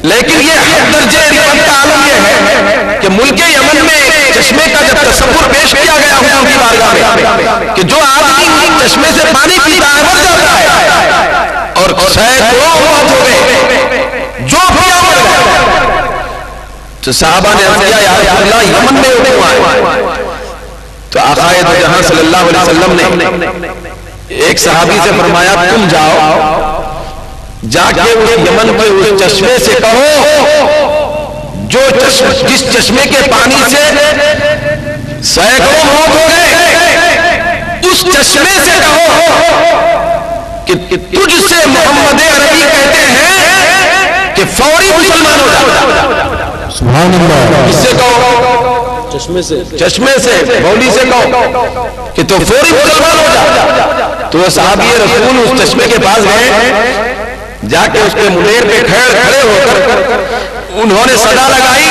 لیکن یہ حد درجے رفعت کا عالم یہ ہے کہ ملک یمن میں چشمے کا جب تصور پیش کیا گیا حضور کی بارگاہ میں کہ جو آدمی چشمے سے پانی پیتا ہے مر جاتا ہے اور سینکڑوں موت ہو گئے جو پیا مر گیا. تو صحابہ نے عرض کیا یا رسول اللہ یمن میں اٹھے ہوا ہے. تو آقا جہاں صلی اللہ علیہ وسلم نے ایک صحابی سے فرمایا تم جاؤ جا کے اس یمن کے اس چشمے سے کہو جو جس چشمے کے پانی سے سینکڑوں موت ہو گئے اس چشمے سے کہو کہ تجھ سے محمد عربی کہتے ہیں کہ فوری مسلمان ہو جا. سبحان اللہ. کس سے کہو؟ چشمے سے مولی سے کہو کہ تو فوری مسلمان ہو جا. تو وہ صحابی رسول اس چشمے کے پاس گئے، جا کے اس کے منیر پہ کھڑے ہو کر انہوں نے صدا لگائی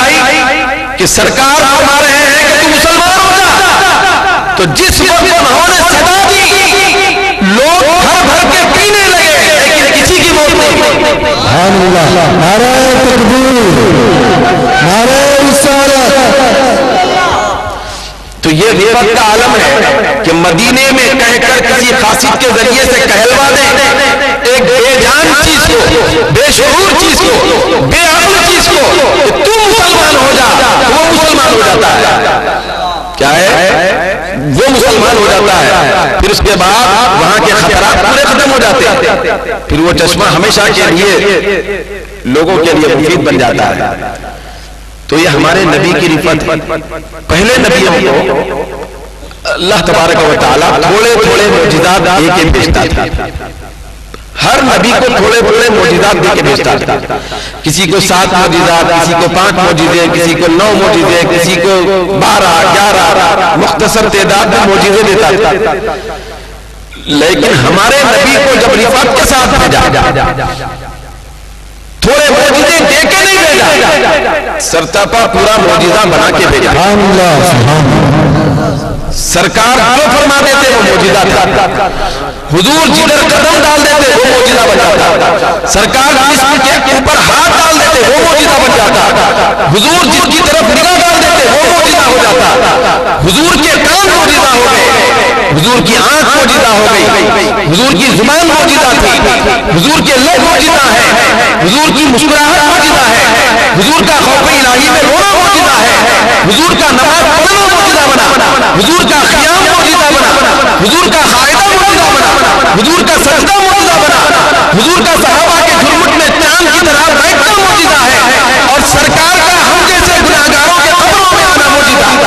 کہ سرکار فرما رہے ہیں کہ تو مسلمان ہو جا. تو جس وقت انہوں نے صدا دی لوگ بھر بھر کے پینے لگے لیکن کسی کی موت نہیں ہوئی. سبحان اللہ. نعرہ تکبیر، نعرہ رسالت. تو یہ رفت کا عالم ہے کہ مدینے میں کہہ کر کسی خاصیت کے ذریعے سے کہلوا دیں ایک بے جان چیز کو، بے شعور چیز کو، بے عقل چیز کو کہ تم مسلمان ہو جا، وہ مسلمان ہو جاتا ہے. کیا ہے؟ وہ مسلمان ہو جاتا ہے. پھر اس کے بعد وہاں کے خطرات پورے ختم ہو جاتے ہیں. پھر وہ چشمہ ہمیشہ کے لیے لوگوں کے لیے مفید بن جاتا ہے. تو یہ ہمارے نبی کی رفت ہے. پہلے نبیوں کو اللہ تبارک و تعالیٰ تھوڑے تھوڑے معجزات دے کے بھیجتا تھا. ہر نبی کو تھوڑے تھوڑے معجزات دے کے بھیجتا تھا. کسی کو 7 معجزات، کسی کو 5 معجزے، کسی کو 9 معجزے، کسی کو 12 11 مختصر تعداد میں معجزے دیتا تھا. لیکن ہمارے نبی کو جب رفت کے ساتھ بھیجا، تھوڑے معجزے دے کے نہیں بھیجا، سرتاپا پورا معجزہ بنا کے بھیجا. سرکار جو فرما دیتے وہ معجزہ تھا. حضور جدھر قدم ڈال دیتے وہ معجزہ بن جاتا. سرکار جسم کے اوپر ہاتھ ڈال دیتے وہ معجزہ بن جاتا. حضور جس کی طرف نگاہ ڈال دیتے وہ معجزہ ہو جاتا. حضور کے کان معجزہ ہو گئے، حضور کی آنکھ معجزہ ہو گئی، حضور کی زبان معجزہ تھی، حضور کے لب معجزہ ہے، حضور کی مسکراہٹ معجزہ ہے، حضور کا خوف الہی میں رونا معجزہ ہے، حضور کا نماز پڑھنا معجزہ بنا، حضور کا قیام معجزہ بنا، حضور کا قاعدہ معجزہ بنا، حضور کا سجدہ معجزہ بنا، حضور کا صحابہ کے جھرمٹ میں چاند کی طرح بیٹھنا معجزہ ہے، اور سرکار کا ہم جیسے گناہگاروں کے قبروں میں آنا معجزہ ہے.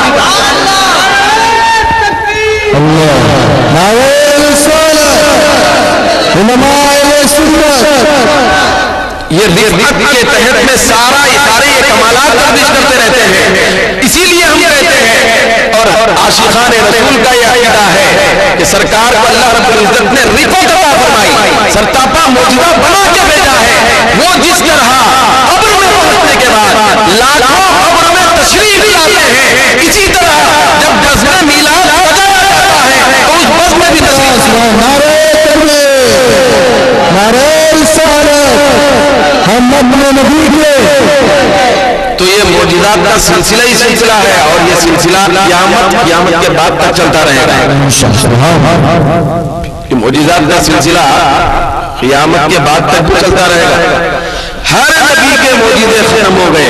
یہ رفعت کے تحت میں سارے یہ کمالات گردش کرتے رہتے ہیں. اسی لیے ہم کہتے ہیں اور عاشقان رسول کا یہ عقیدہ ہے کہ سرکار کو اللہ رب العزت نے رفعت عطا فرمائی، سرتاپا معجزہ بنا کے بھیجا ہے. وہ جس طرح قبر میں پہنچنے کے بعد لاکھوں قبر میں تشریف لاتے ہیں، اسی طرح جب بزم میلاد بجایا جاتا ہے تو اس بزم میں بھی تشریف ہم اپنے نبی کے. تو یہ معجزات کا سلسلہ ہی سلسلہ ہے، اور یہ سلسلہ قیامت کے بعد تک چلتا رہے گا. یہ معجزات کا سلسلہ قیامت کے بعد تک چلتا رہے گا. ہر نبی کے معجزے ختم ہو گئے،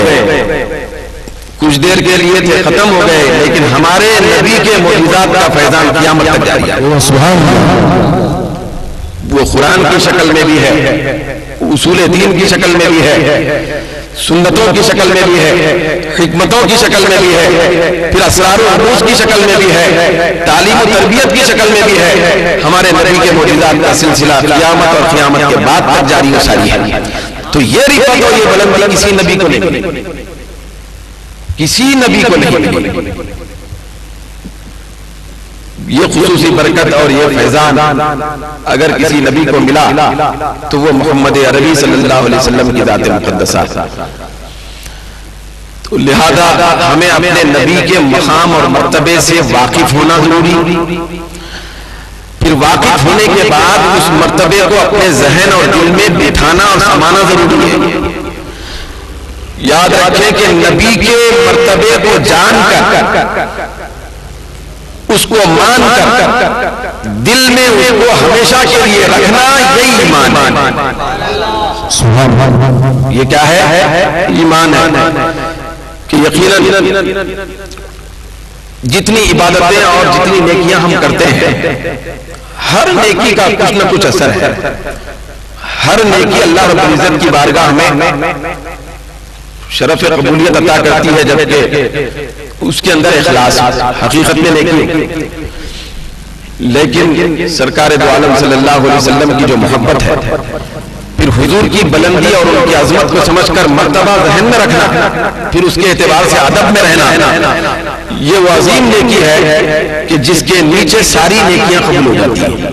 کچھ دیر کے لیے تھے ختم ہو گئے، لیکن ہمارے نبی کے معجزات کا فیضان قیامت تک جاری ہے. وہ قرآن کی شکل میں بھی ہے، اصول دین کی شکل میں بھی ہے، سنتوں کی شکل میں بھی ہے، حکمتوں کی شکل میں بھی ہے، پھر اسرار و عروج کی شکل میں بھی ہے، تعلیم و تربیت کی شکل میں بھی ہے. ہمارے نبی کے معجزات کا سلسلہ قیامت اور قیامت کے بعد تک جاری و ساری ہے. تو یہ رفعت اور یہ بلندی کسی نبی کو نہیں، کسی نبی کو نہیں. یہ خصوصی برکت اور یہ فیضان اگر کسی نبی کو ملا تو وہ محمد عربی صلی اللہ علیہ وسلم کی ذات مقدسہ. تو لہذا ہمیں اپنے نبی کے مقام اور مرتبے سے واقف ہونا ضروری، پھر واقف ہونے کے بعد اس مرتبے کو اپنے ذہن اور دل میں بٹھانا اور سمانا ضروری ہے. یاد رکھیں کہ نبی کے مرتبے کو جان کر، اس کو مان کر، دل میں اس کو ہمیشہ کے لیے رکھنا، یہی ایمان ہے. یہ کیا ہے؟ ایمان ہے کہ یقیناً جتنی عبادتیں اور جتنی نیکیاں ہم کرتے ہیں، ہر نیکی کا کچھ نہ کچھ اثر ہے. ہر نیکی اللہ رب العزت کی بارگاہ میں شرف قبولیت عطا کرتی ہے، جبکہ اس کے اندر اخلاص حقیقت میں نیکی. لیکن سرکار دو عالم صلی اللہ علیہ وسلم کی جو محبت ہے، پھر حضور کی بلندی اور ان کی عظمت کو سمجھ کر مرتبہ ذہن میں رکھنا، پھر اس کے اعتبار سے ادب میں رہنا، یہ وہ عظیم نیکی ہے کہ جس کے نیچے ساری نیکیاں قبول ہو جاتی ہیں.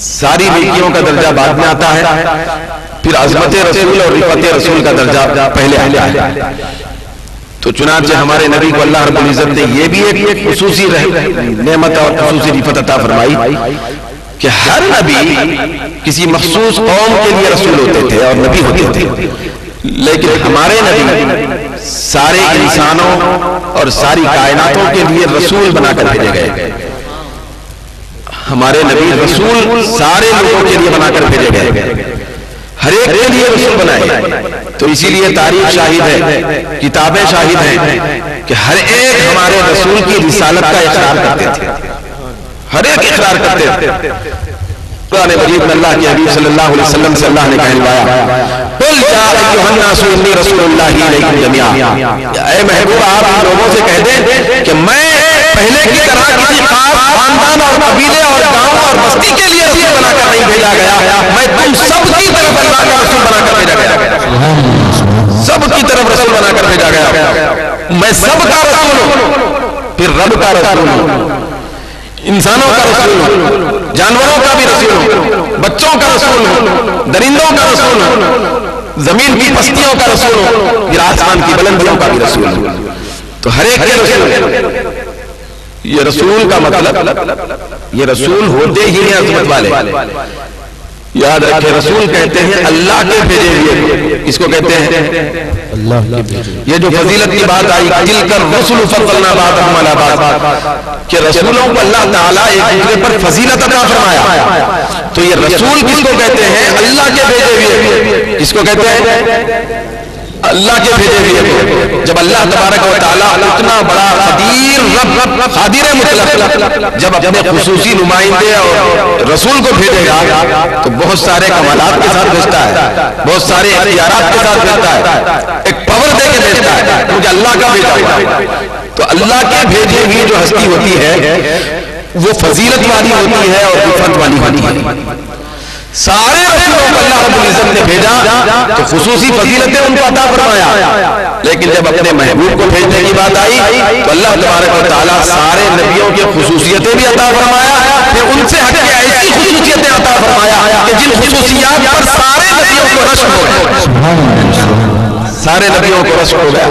ساری نیکیوں کا درجہ بعد میں آتا ہے، پھر عظمت رسول اور رفعت رسول کا درجہ پہلے آتا ہے. تو چنانچہ ہمارے نبی کو اللہ رب العزت نے یہ بھی ایک خصوصی نعمت اور خصوصی رفعت عطا فرمائی کہ ہر نبی کسی مخصوص قوم کے لیے رسول ہوتے تھے اور نبی ہوتے تھے، لیکن ہمارے نبی سارے انسانوں اور ساری کائناتوں کے لیے رسول بنا کر بھیجے گئے. ہمارے نبی رسول سارے لوگوں کے لیے بنا کر بھیجے گئے, ہر ایک کے لیے رسول بنائے. تو اسی لیے تاریخ شاہد ہے, کتابیں شاہد ہیں کہ ہر ایک ہمارے رسول کی رسالت کا اقرار کرتے تھے, ہر ایک اقرار کرتے تھے. قرآن مجید میں اللہ کے حبیب صلی اللہ علیہ وسلم سے اللہ نے کہلوایا, قل یا ایھا الناس انی رسول اللہ الیکم جمیعا, اے محبوب آپ ان لوگوں سے کہہ دیں کہ میں پہلے کی طرح کسی خاص خاندان اور قبیلے اور گاؤں اور بستی کے لیے رسول بنا کر نہیں بھیجا گیا, میں تم سب کی طرف اللہ کا رسول بنا کر بھیجا گیا, سب کی طرف رسول بنا کر بھیجا گیا. میں سب کا رسول ہوں, پھر رب کا رسول ہوں, انسانوں کا رسول ہوں, جانوروں کا بھی رسول ہوں, بچوں کا رسول ہوں, درندوں کا رسول ہوں, زمین کی پستیوں کا رسول ہوں, پھر آسمان کی بلندیوں کا بھی رسول ہوں. تو ہر ایک کے رسول. یہ رسول کا مطلب یہ رسول ہوتے ہی ہیں عظمت والے. یاد رکھیں رسول کہتے ہیں اللہ کے بھیجے ہوئے. کس کو کہتے ہیں؟ اللہ کے بھیجے. یہ جو فضیلت کی بات آئی تلک الرسل فضلنا بعضهم علی بعض, کہ رسولوں کو اللہ تعالیٰ ایک دوسرے پر فضیلت عطا فرمایا. تو یہ رسول کس کو کہتے ہیں؟ اللہ کے بھیجے ہوئے. کس کو کہتے ہیں؟ اللہ کے بھیجے ہوئے. جب اللہ تبارک و تعالیٰ اتنا بڑا قدیر رب قادر مطلق جب اپنے خصوصی نمائندے اور رسول کو بھیجے گا تو بہت سارے کمالات کے ساتھ بھیجتا ہے, بہت سارے اختیارات کے ساتھ بھیجتا ہے, ایک پاور دے کے بھیجتا ہے, کیونکہ اللہ کا بھیجا ہوا ہے. تو اللہ کے بھیجے ہوئی جو ہستی ہوتی ہے وہ فضیلت والی ہوتی ہے اور رفعت والی ہوتی ہے. سارے رسولوں کو اللہ رب العزت نے بھیجا تو خصوصی فضیلتیں ان کو عطا فرمایا, لیکن جب اپنے محبوب کو بھیجنے کی بات آئی تو اللہ تبارک و تعالیٰ سارے نبیوں کی خصوصیتیں بھی عطا فرمایا, پھر ان سے ہٹ کے ایسی خصوصیتیں عطا فرمایا کہ جن خصوصیات پر سارے نبیوں کو رشک ہو گیا, سارے نبیوں کو رشک ہو گیا.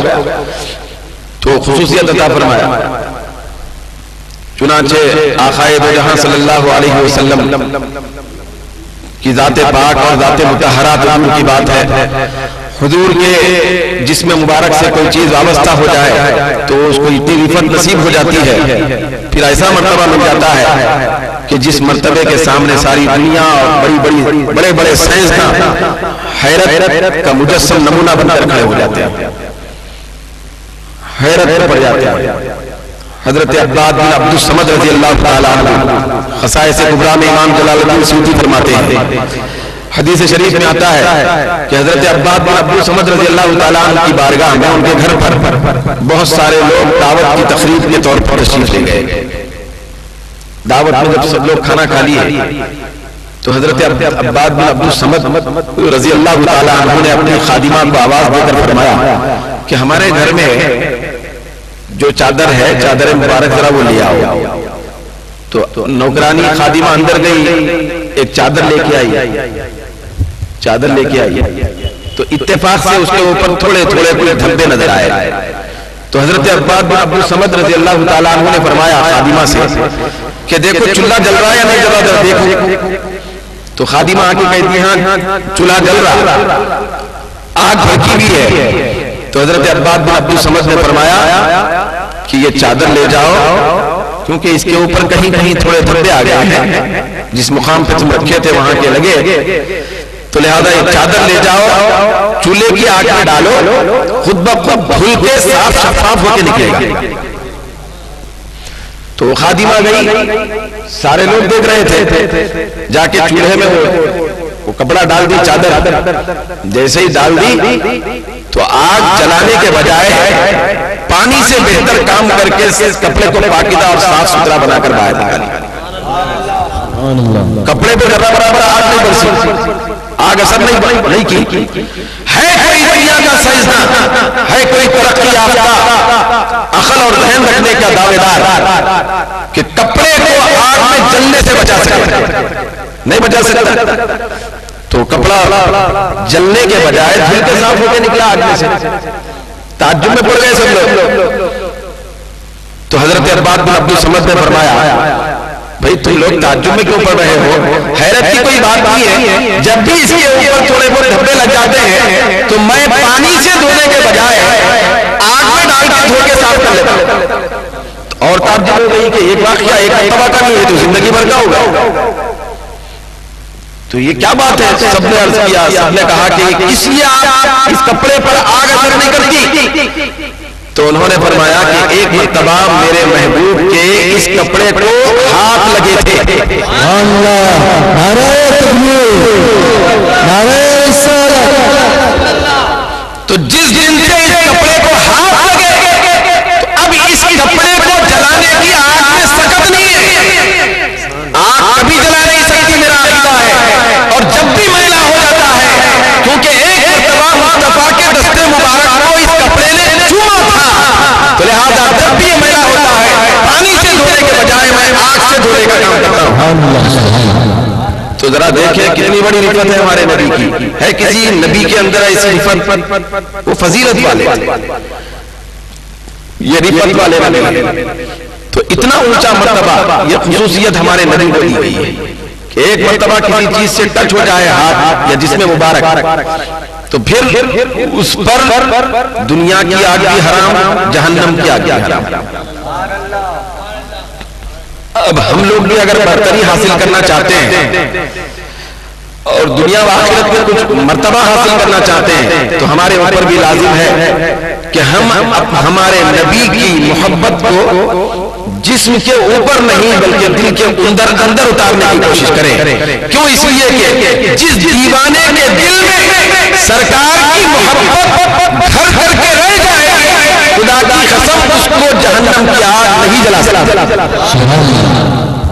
تو خصوصیت عطا فرمایا. چنانچہ آقائے دو جہاں صلی اللہ علیہ وسلم کی ذات پاک اور ذات مطہرہ حضور کی بات ہے. حضور کے جسم مبارک سے کوئی چیز وابستہ ہو جائے تو اس کو اتنی رفعت نصیب ہو جاتی ہے, پھر ایسا مرتبہ مل جاتا ہے کہ جس مرتبے کے سامنے ساری دنیا اور بڑے بڑے سائنسداں حیرت کا مجسم نمونہ بنا کر کھڑے ہو جاتے ہیں, حیرت میں پڑ جاتے ہیں. حضرت عباد بن عبد الصمد رضی اللہ تعالیٰ عنہ خصائص کبریٰ میں امام جلال الدین سیوطی فرماتے ہیں, حدیث شریف میں آتا ہے کہ حضرت عباد بن عبد الصمد رضی اللہ تعالیٰ عنہ کی بارگاہ میں ان کے گھر پر بہت سارے لوگ دعوت کی تقریب کے طور پر تشریف لے گئے. دعوت میں جب سب لوگ کھانا کھا لیے تو حضرت عباد بن عبد الصمد رضی اللہ تعالیٰ عنہ نے اپنی خادمہ کو آواز دے کر فرمایا کہ ہمارے گھر میں جو چادر ہے, چادر مبارک ذرا وہ لے آؤ. تو نوکرانی خادمہ اندر گئی, ایک چادر لے کے آئی, تو اتفاق سے اس کے اوپر تھوڑے کوئی دھبے نظر آئے. تو حضرت عباد بن عبد الصمد رضی اللہ تعالیٰ عنہ نے فرمایا خادمہ سے کہ دیکھو چولہا جل رہا ہے یا نہیں جل رہا, دیکھو. تو خادمہ آ کے کہتی ہیں چولہا جل رہا, آگ بھڑکی بھی ہے. تو حضرت عباد بن عبد الصمد نے فرمایا کہ یہ چادر لے جاؤ, کیونکہ اس کے اوپر کہیں کہیں تھوڑے دھبے آ گئے ہیں, جس مقام پہ تم رکھے تھے وہاں کے لگے, تو لہذا یہ چادر لے جاؤ, چولہے کی آگ میں ڈالو, خود بخود دھل کے صاف شفاف ہو کے نکلے گا. تو خادمہ گئی, سارے لوگ دیکھ رہے تھے, جا کے چولہے میں وہ کپڑا ڈال دی, چادر جیسے ہی ڈال دی تو آگ جلانے کے بجائے پانی سے بہتر کام کر کے اس کپڑے کو پاکیزہ اور صاف ستھرا بنا کر باہر نکالی. کپڑے پہ ذرا برابر آگ نہیں برسی, آگ اثر نہیں کی. ہے کوئی دنیا کا سائنسداں, ہے کوئی ترقی یافتہ عقل اور ذہن رکھنے کا دعوے دار کہ کپڑے کو آگ میں جلنے سے بچا سکے؟ نہیں بچا سکتا. تو کپڑا جلنے کے بجائے دھل کے صاف ہو کے نکلا آگ میں سے. تعجب میں پڑ گئے سب لوگ. تو حضرت عباد بن عبد الصمد نے فرمایا بھئی تم لوگ تعجب میں کیوں پڑ رہے ہو؟ حیرت کی کوئی بات نہیں ہے, جب بھی اس کے اوپر تھوڑے بہت دھبے لگ جاتے ہیں تو میں پانی سے دھونے کے بجائے اور تعجب ہو گئی کہ ایک واقعہ ایک مرتبہ کا نہیں ہے تو زندگی بھر کا ہوگا. تو یہ کیا بات ہے؟ سب نے عرض کیا, سب نے کہا کہ کس لیے آپ اس کپڑے پر آگ اثر نہیں کرتی؟ تو انہوں نے فرمایا کہ ایک مرتبہ میرے محبوب کے اس کپڑے کو ہاتھ لگے تھے. اللہ نعرہ تکبیر نعرہ رسالت. تو جس دن سے اس کپڑے کو ہاتھ لگے تو اب اس کپڑے کو جلانے کی آگ میں سکت نہیں ہے. آگ کبھی جلا نہیں سکتی, میرا عقیدہ ہے. اور جب بھی میلا ہو جاتا ہے, کیونکہ ایک مرتبہ مصطفیٰ کے دستے مبارک کو اس کپڑے نے چھوا تھا, تو لہذا جب بھی یہ میلا ہوتا ہے پانی سے دھونے کے بجائے میں آگ سے دھونے کا کام کرتا ہوں. تو ذرا دیکھیں کتنی بڑی رفت ہے ہمارے نبی کی. ہے کسی نبی کے اندر ایسی رفت؟ وہ فضیلت والے, یہ رفت والے نبی. تو اتنا اونچا مرتبہ, یہ خصوصیت ہمارے نبی کو دی گئی ہے کہ ایک مرتبہ کسی چیز سے ٹچ ہو جائے ہاتھ یا جسم مبارک, تو پھر اس پر دنیا کی آگ بھی حرام, جہنم کی آگ بھی حرام. اب ہم لوگ بھی اگر برتری حاصل کرنا چاہتے ہیں اور دنیا و آخرت میں کچھ مرتبہ حاصل کرنا چاہتے ہیں, تو ہمارے اوپر بھی لازم ہے کہ ہم ہمارے نبی کی محبت کو جسم کے اوپر نہیں بلکہ دل کے اندر اتارنے کی کوشش کریں. کیوں؟ اس لیے کہ جس دیوانے کے دل میں سرکار کی محبت گھر گھر کے رہ جائے, خدا کی قسم اس کو جہنم کی آگ نہیں جلا سکتی.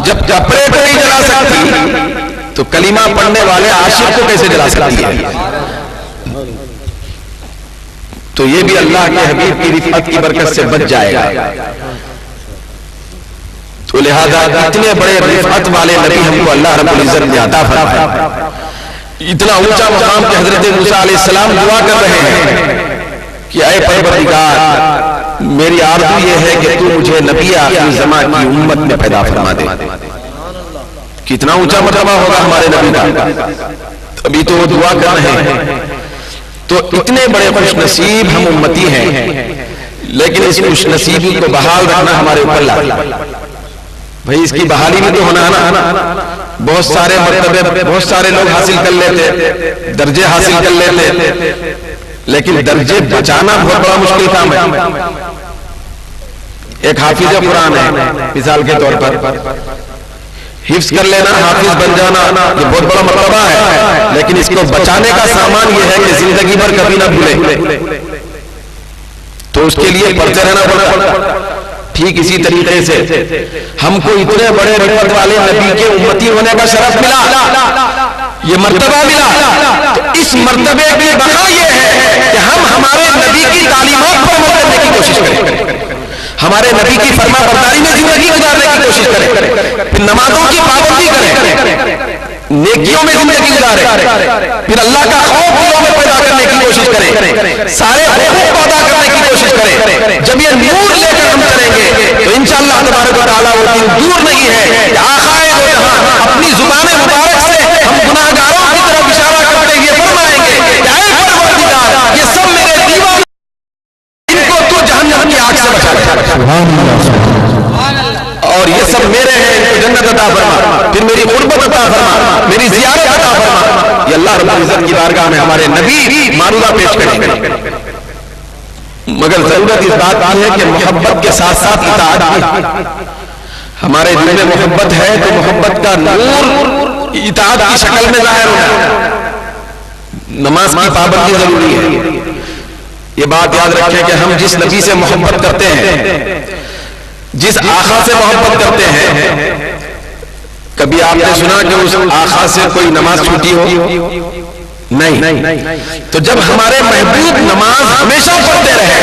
جب کپڑے کو نہیں جلا سکتی تو کلمہ پڑھنے والے عاشق کو کیسے جلا سکتی ہے؟ تو یہ بھی اللہ کے حبیب کی رفعت کی برکت سے بچ جائے گا. تو لہذا اتنے بڑے رفعت والے نبی ہم کو اللہ رب العزت نے عطا فرمایا. اتنا اونچا مقام کہ حضرت موسیٰ علیہ السلام دعا کر رہے ہیں کہ اے پروردگار, میری آرزو یہ ہے کہ تو مجھے نبی آخر زمان کی امت میں پیدا فرما دے. کتنا اونچا مرتبہ ہوگا ہمارے نبی کا, ابھی تو وہ دعا کر رہے ہیں. تو اتنے بڑے خوش نصیب ہم امتی ہیں, لیکن اس خوش نصیبی کو بحال رکھنا ہمارے اوپر لازم. بھئی اس کی بحالی بھی تو ہونا ہے نا. بہت سارے مرتبے بہت سارے لوگ حاصل کر لیتے, درجے حاصل کر لیتے, لیکن درجے بچانا بہت بڑا مشکل کام ہے. ایک حافظ قرآن ہے مثال کے طور پر, حفظ کر لینا, حافظ بن جانا, یہ بہت بڑا مرتبہ ہے, لیکن اس کو بچانے کا سامان یہ ہے کہ زندگی بھر کبھی نہ بھولے. تو اس کے لیے پڑھتے رہنا پڑتا. ٹھیک اسی طریقے سے ہم کو اتنے بڑے رفعت والے نبی کے امتی ہونے کا شرف ملا, یہ مرتبہ ملا. تو اس مرتبے کی بقا یہ ہے کہ ہم ہمارے نبی کی تعلیمات پر عمل کرنے کی کوشش کریں, ہمارے نبی کی فرما برداری میں زندگی گزارنے کی کوشش کریں, پھر نمازوں کی پابندی کریں, نیکیوں میں زندگی گزاریں, پھر اللہ کا خوف دلوں میں پیدا کرنے کی کوشش کریں, سارے حقوق ادا کرنے کی کوشش کریں. جب یہ نور لے کر ہم چلیں گے تو انشاءاللہ تبارک و تعالیٰ وہ دن دور نہیں ہے کہ آقائے دو جہاں اپنی زبان مبارک سے ہم گناہگاروں کی طرف اشارہ کرتے ہوئے فرمائیں گے کہ اے پروردگار, یہ سب میرے دیوان, ان کو تو جہنم کی آگ سے بچا لے, اور یہ سب میرے ہیں, ان کو جنت عطا فرما, پھر میری قربت عطا فرما, میری زیارت عطا فرما. یہ اللہ رب العزت کی بارگاہ میں ہمارے نبی معروضہ پیش کریں گے. مگر ضرورت اس بات کی ہے کہ محبت کے ساتھ ساتھ اطاعت کی. ہمارے دل میں محبت ہے تو محبت کا نور اطاعت کی شکل میں ظاہر ہونا. نماز کی پابندی ضروری ہے. یہ بات یاد رکھیں کہ ہم جس نبی سے محبت کرتے ہیں, جس آقا سے محبت کرتے ہیں, کبھی آپ نے سنا کہ اس آقا سے کوئی نماز چھوٹی ہو؟ نہیں. تو جب ہمارے محبوب نماز ہمیشہ پڑھتے رہے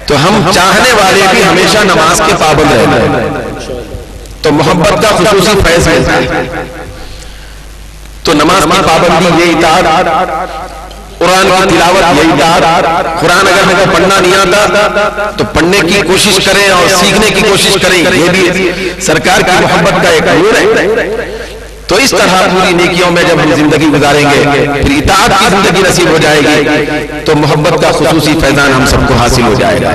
تو ہم چاہنے والے بھی ہمیشہ نماز کے پابند رہے, تو محبت کا خصوصی فیض ہے. تو نماز کی پابندی, یہ اطاعت, قرآن کی تلاوت, یہ اطاعت. قرآن اگر ہمیں پڑھنا نہیں آتا تو پڑھنے کی کوشش کریں اور سیکھنے کی کوشش کریں, یہ بھی سرکار کی محبت کا ایک نور ہے. تو اس طرح پوری نیکیوں میں جب ہم زندگی گزاریں گے, پھر اطاعت کی زندگی نصیب ہو جائے گی, تو محبت کا خصوصی فیضان ہم سب کو حاصل ہو جائے گا.